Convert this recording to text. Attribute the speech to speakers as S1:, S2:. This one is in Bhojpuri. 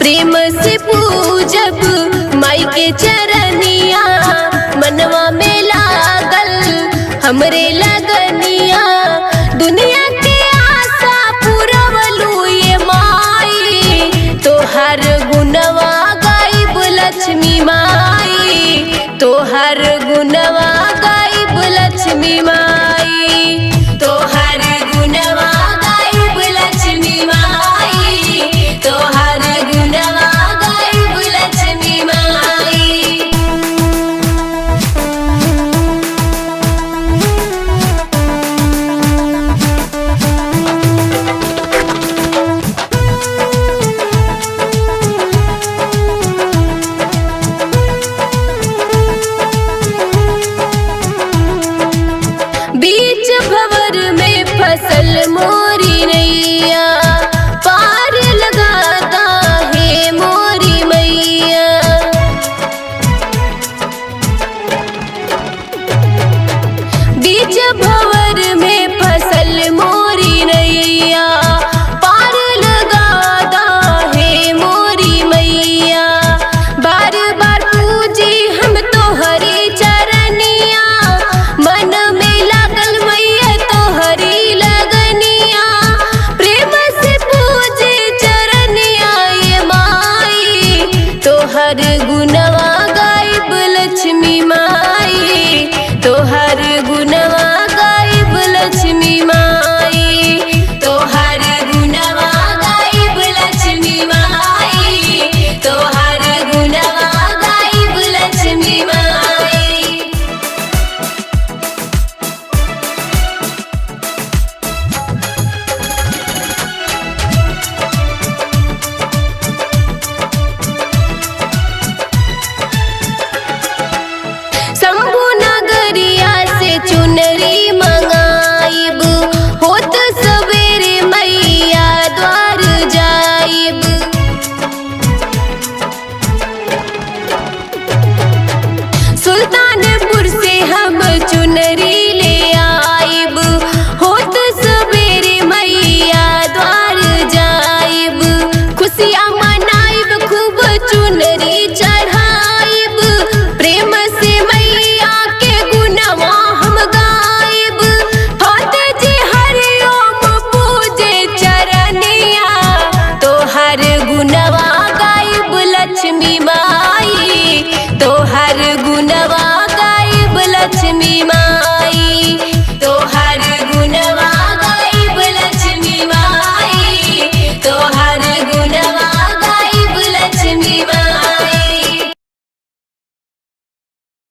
S1: प्रेम से पूजब माई के चरनिया, मनवा में लागल हमरे लगनिया। दुनिया के आशा पुरवलू ये माई, तोहर गुणवा गाइब लक्ष्मी माई, तोहर गुणवा गाइब लक्ष्मी माई, तोहर गुणवा गाइब लक्ष्मी माई, तोहर गुणवा गाइब लक्ष्मी माई। बीच भंवर में फसल मोरी नैया, पार लगाता है मोरी मैया। बीच भंवर में फसल मोरी नैया, पार लगाता है मोरी मैया। बार बार पूजी हम तोहरी चरनिया, मन में लागल मैया तोहरी लगनिया। प्रेम से पूजे चरनिया ये माई, तोहर गुणवा गाइब लक्ष्मी माई, तोहर गुणवा गाइब लक्ष्मी माई, तोहर गुणवा गाइब लक्ष्मी माई, तोहर गुणवा गाइब लक्ष्मी माई। शंभु नगरिया से चुनरी मंगाइब, होत सवेरे मैया द्वार जाइब। सुल्तानपुर से हम चुनरी ले आइब, होत सवेरे मैया द्वार जाइब। खुशियाँ मनाइब खूब चुनरी चढ़ाइब, प्रेम से मैया के गुणवा हम गाइब। फतेह जी हरिओम पूजे चरनिया, तोहर गुणवा गाइब लक्ष्मी माई, तोहर गुणवा गाइब लक्ष्मी माई, तोहर गुणवा गाइब लक्ष्मी माई, तोहर गुणवा